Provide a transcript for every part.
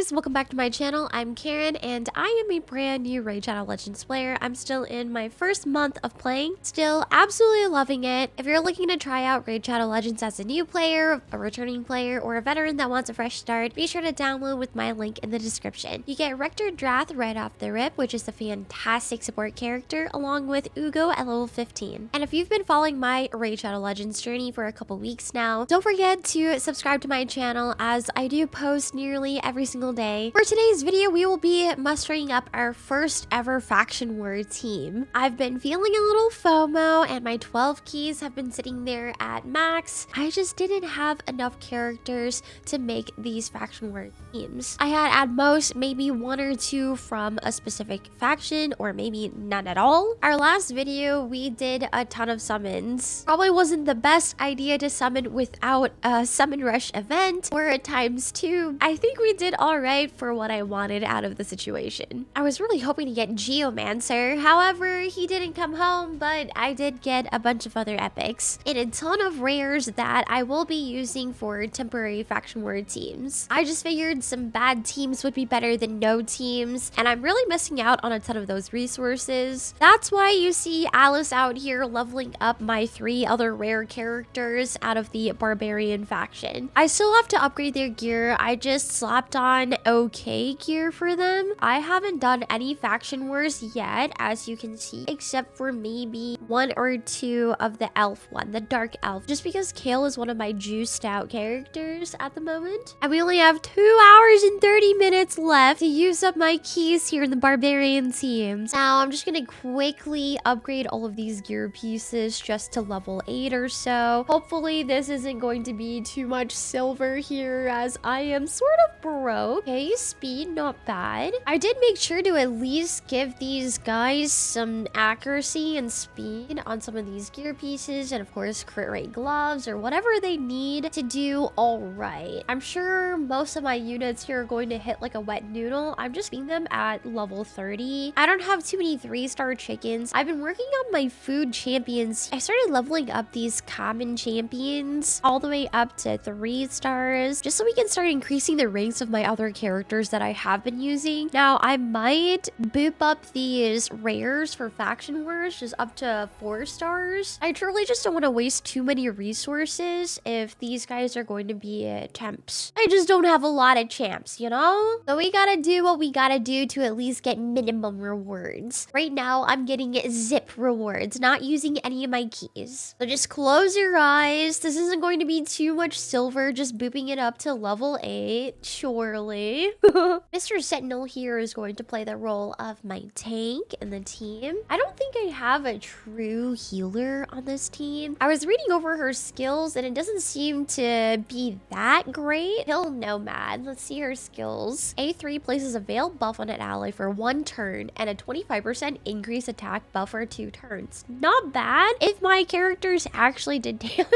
guys, welcome back to my channel. I'm Karen and I am a brand new Raid Shadow Legends player. I'm still in my first month of playing, still absolutely loving it. If you're looking to try out Raid Shadow Legends as a new player, a returning player, or a veteran that wants a fresh start, be sure to download with my link in the description. You get Rector Drath right off the rip, which is a fantastic support character, along with Ugo at level 15. And if you've been following my Raid Shadow Legends journey for a couple weeks now, don't forget to subscribe to my channel as I do post nearly every single day. For today's video, we will be mustering up our first ever faction war team. I've been feeling a little FOMO and my 12 keys have been sitting there at max. I just didn't have enough characters to make these faction war teams. I had at most maybe one or two from a specific faction or maybe none at all. Our last video, we did a ton of summons. Probably wasn't the best idea to summon without a summon rush event or a ×2. I think we did all right for what I wanted out of the situation. I was really hoping to get Geomancer. However, he didn't come home, but I did get a bunch of other epics and a ton of rares that I will be using for temporary faction war teams. I just figured some bad teams would be better than no teams, and I'm really missing out on a ton of those resources. That's why you see Alice out here leveling up my 3 other rare characters out of the Barbarian faction. I still have to upgrade their gear. I just slapped on okay gear for them. I haven't done any faction wars yet, as you can see, except for maybe 1 or 2 of the elf one, the dark elf, just because Kale is one of my juiced out characters at the moment. And we only have 2 hours and 30 minutes left to use up my keys here in the Barbarian teams. Now I'm just gonna quickly upgrade all of these gear pieces just to level 8 or so. Hopefully this isn't going to be too much silver here, as I am sort of broke. Okay, speed, not bad. I did make sure to at least give these guys some accuracy and speed on some of these gear pieces, and of course crit rate gloves or whatever they need to do all right. I'm sure most of my units here are going to hit like a wet noodle. I'm just being them at level 30. I don't have too many 3-star chickens. I've been working on my food champions. I started leveling up these common champions all the way up to 3 stars, just so we can start increasing the ranks of my other characters that I have been using. Now, I might boop up these rares for faction wars just up to 4 stars. I truly just don't want to waste too many resources if these guys are going to be temps. I just don't have a lot of champs, you know? So we gotta do what we gotta do to at least get minimum rewards. Right now, I'm getting zip rewards, not using any of my keys. So just close your eyes. This isn't going to be too much silver, just booping it up to level 8, surely. Mr. Sentinel here is going to play the role of my tank in the team. I don't think I have a true healer on this team. I was reading over her skills and it doesn't seem to be that great. Hill Nomad, let's see her skills. A3 places a veil buff on an ally for 1 turn and a 25% increase attack buff for 2 turns. Not bad if my characters actually did damage.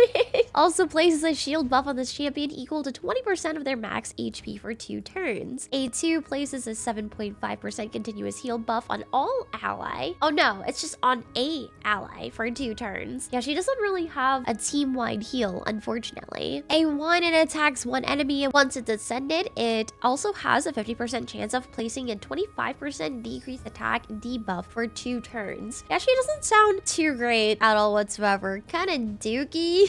Also places a shield buff on this champion equal to 20% of their max HP for 2 turns. A2 places a 7.5% continuous heal buff on all ally. Oh no, it's just on a ally for 2 turns. Yeah, she doesn't really have a team-wide heal, unfortunately. A1, it attacks 1 enemy, and once it's ascended, it also has a 50% chance of placing a 25% decreased attack debuff for 2 turns. Yeah, she doesn't sound too great at all whatsoever. Kind of dookie.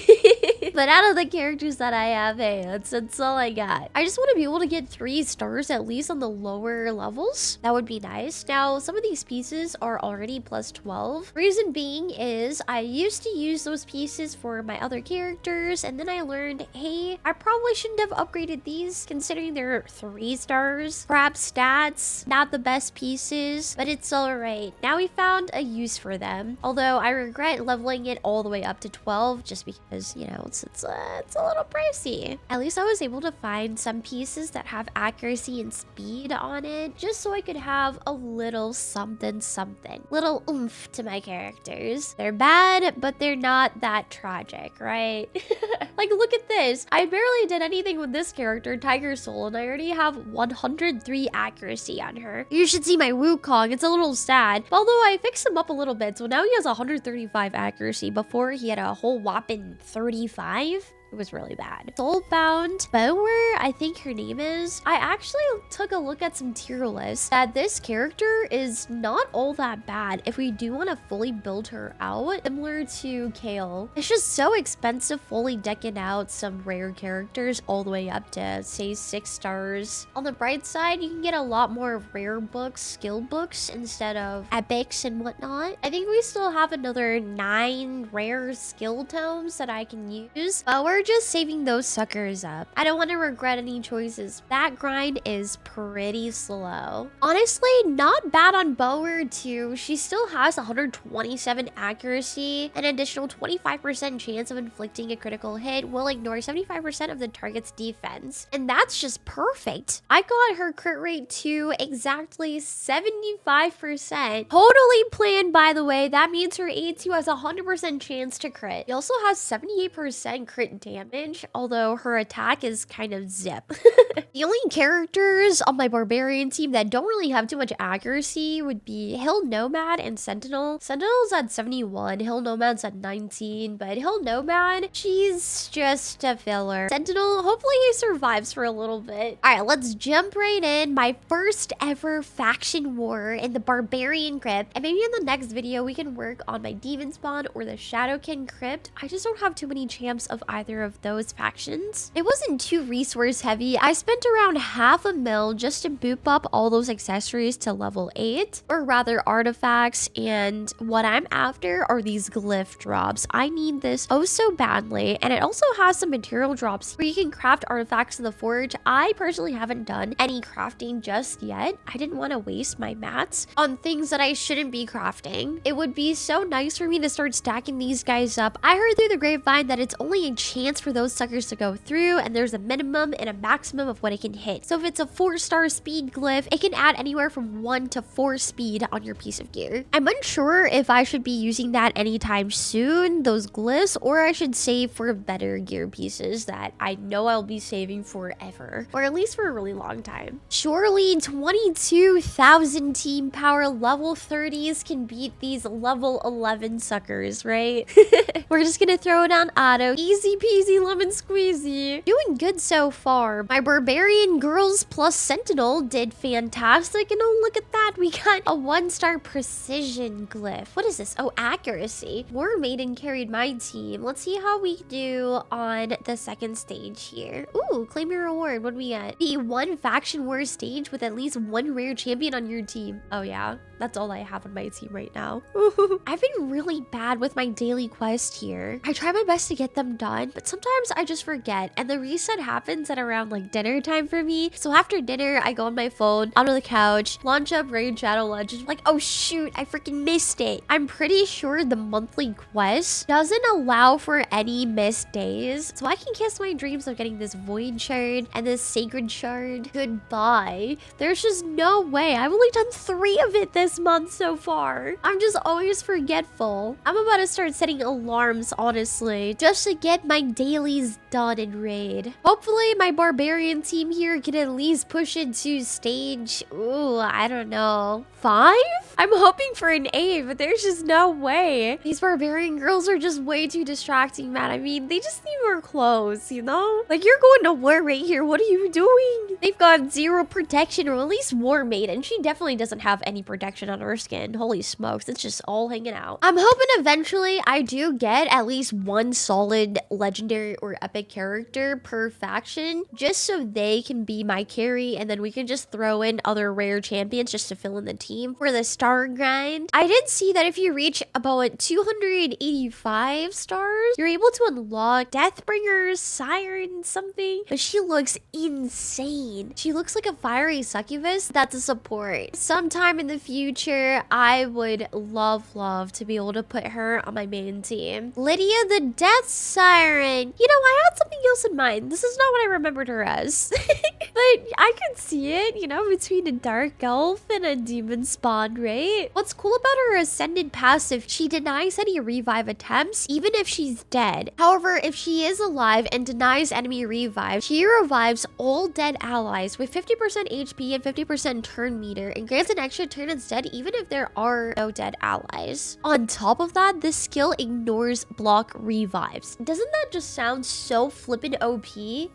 But out of the characters that I have, hey, that's all I got. I just want to be able to get 3 stars at least on the lower levels. That would be nice. Now, some of these pieces are already plus 12. Reason being is I used to use those pieces for my other characters, and then I learned, hey, I probably shouldn't have upgraded these considering they're 3 stars. Perhaps stats, not the best pieces, but it's all right. Now we found a use for them. Although I regret leveling it all the way up to 12 just because, you know, it's a little pricey. At least I was able to find some pieces that have accuracy and speed on it, just so I could have a little something, little oomph to my characters. They're bad, but they're not that tragic, right? Like, look at this. I barely did anything with this character, Tiger Soul, and I already have 103 accuracy on her. You should see my Wukong. It's a little sad. Although I fixed him up a little bit, so now he has 135 accuracy. Before, he had a whole whopping 35. It was really bad. Soulbound Bower, I think her name is. I actually took a look at some tier lists that this character is not all that bad if we do want to fully build her out, similar to Kale. It's just so expensive fully decking out some rare characters all the way up to, say, 6 stars. On the bright side, you can get a lot more rare books, skill books, instead of epics and whatnot. I think we still have another 9 rare skill tomes that I can use, but we're just saving those suckers up. I don't want to regret any choices. That grind is pretty slow. Honestly, not bad on Bower too. She still has 127 accuracy, an additional 25% chance of inflicting a critical hit will ignore 75% of the target's defense. And that's just perfect. I got her crit rate to exactly 75%. Totally planned, by the way. That means her A2 has a 100% chance to crit. She also has 78% crit damage, although her attack is kind of zip. The only characters on my Barbarian team that don't really have too much accuracy would be Hill Nomad and Sentinel. Sentinel's at 71, Hill Nomad's at 19, but Hill Nomad, she's just a filler. Sentinel, hopefully he survives for a little bit. All right, let's jump right in. My first ever faction war in the Barbarian crypt, and maybe in the next video we can work on my Demon Spawn or the Shadowkin crypt. I just don't have too many champs of either of those factions. It wasn't too resource heavy. I spent around $500,000 just to boop up all those accessories to level 8, or rather artifacts, and what I'm after are these glyph drops. I need this oh so badly, and it also has some material drops where you can craft artifacts in the forge. I personally haven't done any crafting just yet. I didn't want to waste my mats on things that I shouldn't be crafting. It would be so nice for me to start stacking these guys up. I heard through the grapevine that it's only a chance for those suckers to go through, and there's a minimum and a maximum of what it can hit. So if it's a 4-star speed glyph, it can add anywhere from 1 to 4 speed on your piece of gear. I'm unsure if I should be using that anytime soon, those glyphs, or I should save for better gear pieces that I know I'll be saving forever, or at least for a really long time. Surely 22,000 team power level 30s can beat these level 11 suckers, right? We're just gonna throw it on auto. Easy peasy lemon squeezy. Doing good so far. My Barbarian girls plus Sentinel did fantastic, and oh, look at that. We got a 1-star precision glyph. What is this? Oh, accuracy. War Maiden carried my team. Let's see how we do on the second stage here. Ooh, claim your reward. What do we get? The 1 faction war stage with at least 1 rare champion on your team. Oh yeah, that's all I have on my team right now. I've been really bad with my daily quest here. I try my best to get them done, but sometimes I just forget, and the reset happens at around like dinner time for me. So after dinner, I go on my phone, onto the couch, launch up Raid Shadow Legends, like, oh shoot, I freaking missed it. I'm pretty sure the monthly quest doesn't allow for any missed days, so I can kiss my dreams of getting this Void Shard and this Sacred Shard goodbye. There's just no way. I've only done 3 of it this month so far. I'm just always forgetful. I'm about to start setting alarms, honestly, just to get my dailies done in Raid. Hopefully my Barbarian team here can at least push into stage, ooh, I don't know, 5? I'm hoping for an 8, but there's just no way. These Barbarian girls are just way too distracting, man. I mean, they just need more clothes, you know? Like, you're going to war right here. What are you doing? They've got 0 protection, or at least War Maiden. She definitely doesn't have any protection on her skin. Holy smokes, it's just all hanging out. I'm hoping eventually I do get at least 1 solid legendary or epic character per faction, just so they can be my carry, and then we can just throw in other rare champions just to fill in the team for the star grind. I did see that if you reach about 285 stars, you're able to unlock Deathbringer's Siren something, but she looks insane. She looks like a fiery succubus that's a support. Sometime in the future, I would love to be able to put her on my main team. Lydia the Death Siren. You know, I had something else in mind. This is not what I remembered her as. But I could see it, you know, between a Dark Elf and a Demon Spawn, right? What's cool about her Ascended passive, she denies any revive attempts, even if she's dead. However, if she is alive and denies enemy revive, she revives all dead allies with 50% HP and 50% turn meter, and grants an extra turn instead, even if there are no dead allies. On top of that, this skill ignores block revives. Doesn't that just sound so so flippin' OP.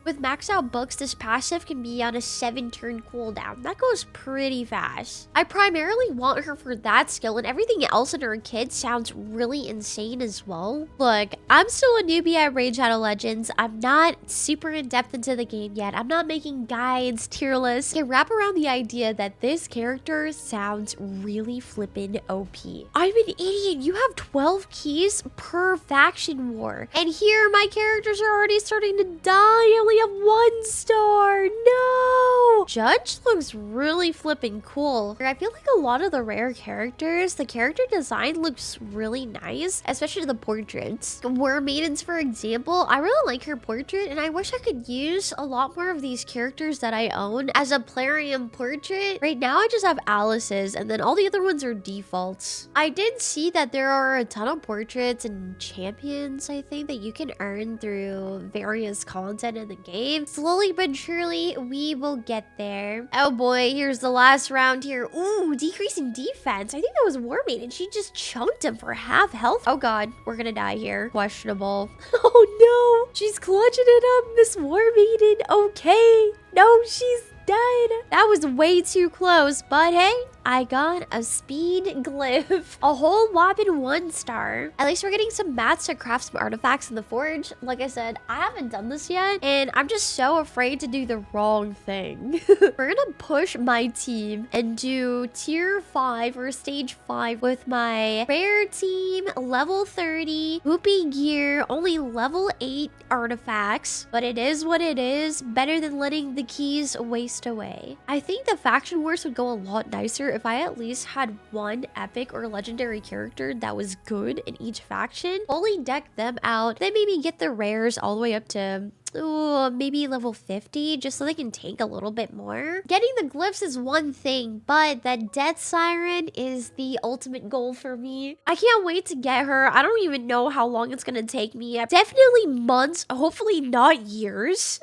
With maxed out books, this passive can be on a 7-turn cooldown. That goes pretty fast. I primarily want her for that skill, and everything else in her kit sounds really insane as well. Look, I'm still a newbie at Raid Shadow Legends. I'm not super in-depth into the game yet. I'm not making guides, tier lists. I can wrap around the idea that this character sounds really flippin' OP. I'm an idiot. You have 12 keys per faction war. And here my characters are already starting to die. I only have 1 star. No! Judge looks really flippin' cool. I feel like a lot of the rare characters, the character design looks really nice, especially the portraits. War Maidens, for example, I really like her portrait, and I wish I could use a lot more of these characters that I own as a Plarium portrait. Right now, I just have Alice's, and then all the other ones are defaults. I did see that there are a ton of portraits and champions, I think, that you can earn through various content in the game. Slowly but surely, we will get there. Oh boy, here's the last round here. Ooh, decreasing defense. I think that was War Maiden. She just chunked him for half health. Oh god, we're gonna die here. Questionable. Oh no, she's clutching it up, Miss War Maiden. Okay. No, she's dead. That was way too close, but hey, I got a speed glyph. A whole whopping 1 star. At least we're getting some mats to craft some artifacts in the forge. Like I said, I haven't done this yet, and I'm just so afraid to do the wrong thing. We're gonna push my team and do tier 5 or stage 5 with my rare team, level 30, whoopee gear, only level 8 artifacts, but it is what it is. Better than letting the keys waste away. I think the faction wars would go a lot nicer if I at least had 1 epic or legendary character that was good in each faction. Fully deck them out, then maybe get the rares all the way up to maybe level 50, just so they can tank a little bit more. Getting the glyphs is one thing, but that Death Siren is the ultimate goal for me. I can't wait to get her. I don't even know how long it's gonna take me. Definitely months, hopefully not years.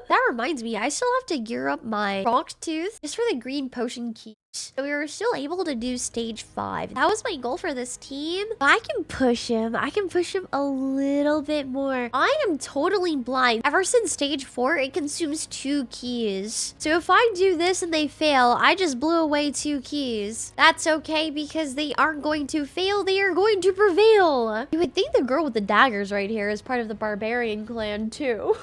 That reminds me, I still have to gear up my Bronx Tooth just for the green potion key. So we were still able to do stage 5. That was my goal for this team. I can push him. I can push him a little bit more. I am totally blind. Ever since stage 4, it consumes 2 keys. So if I do this and they fail, I just blew away 2 keys. That's okay because they aren't going to fail. They are going to prevail. You would think the girl with the daggers right here is part of the Barbarian clan too.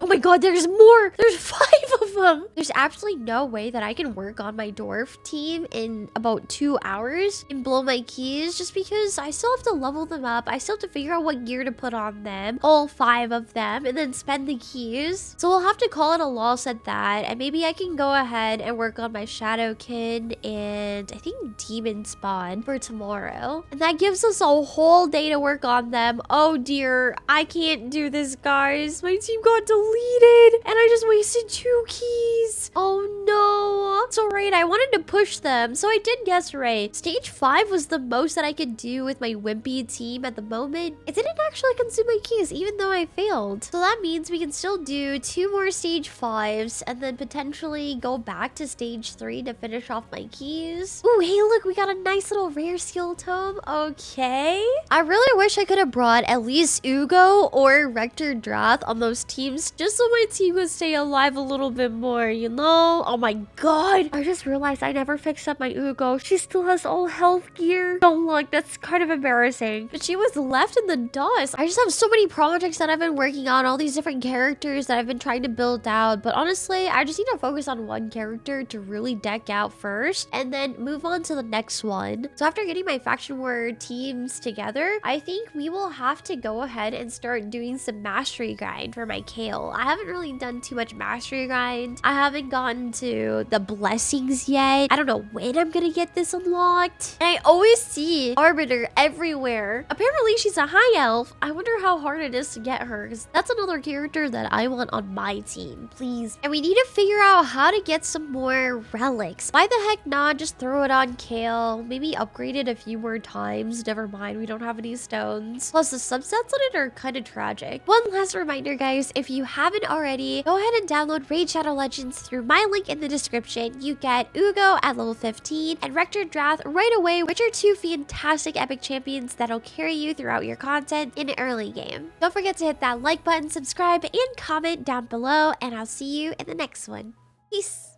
Oh my god, there's more. There's 5 of them. There's absolutely no way that I can work on my dwarf team in about 2 hours and blow my keys, just because I still have to level them up. I still have to figure out what gear to put on them, all 5 of them, and then spend the keys. So we'll have to call it a loss at that, and maybe I can go ahead and work on my Shadowkin and I think Demon Spawn for tomorrow. And that gives us a whole day to work on them. Oh dear, I can't do this, guys. My team got deleted and I just wasted 2 keys. Oh no. It's alright, I wanted to push them, so I did guess right. Stage 5 was the most that I could do with my wimpy team at the moment. It didn't actually consume my keys, even though I failed. So that means we can still do 2 more stage 5s and then potentially go back to stage 3 to finish off my keys. Ooh, hey look, we got a nice little rare skill tome. Okay. I really wish I could have brought at least Ugo or Rector Drath on those teams, just so my team would stay alive a little bit more, you know? Oh my god. I just realized I never fixed up my Ugo. She still has all health gear. Don't look, that's kind of embarrassing. But she was left in the dust. I just have so many projects that I've been working on, all these different characters that I've been trying to build out. But honestly, I just need to focus on one character to really deck out first and then move on to the next one. So after getting my faction war teams together, I think we will have to go ahead and start doing some mastery grind for my Kale. I haven't really done too much mastery grind. I haven't gotten to the blessings yet. I don't know when I'm gonna get this unlocked. And I always see Arbiter everywhere. Apparently she's a high elf. I wonder how hard it is to get her, because that's another character that I want on my team, please. And we need to figure out how to get some more relics. Why the heck not just throw it on Kale? Maybe upgrade it a few more times. Never mind, we don't have any stones. Plus the subsets on it are kind of tragic. One last reminder, guys, if you haven't already, go ahead and download Raid Shadow Legends through my link in the description. you get Ugo at level 15 and Rector Drath right away, which are two fantastic epic champions that'll carry you throughout your content in early game. Don't forget to hit that like button, subscribe, and comment down below, and I'll see you in the next one. Peace!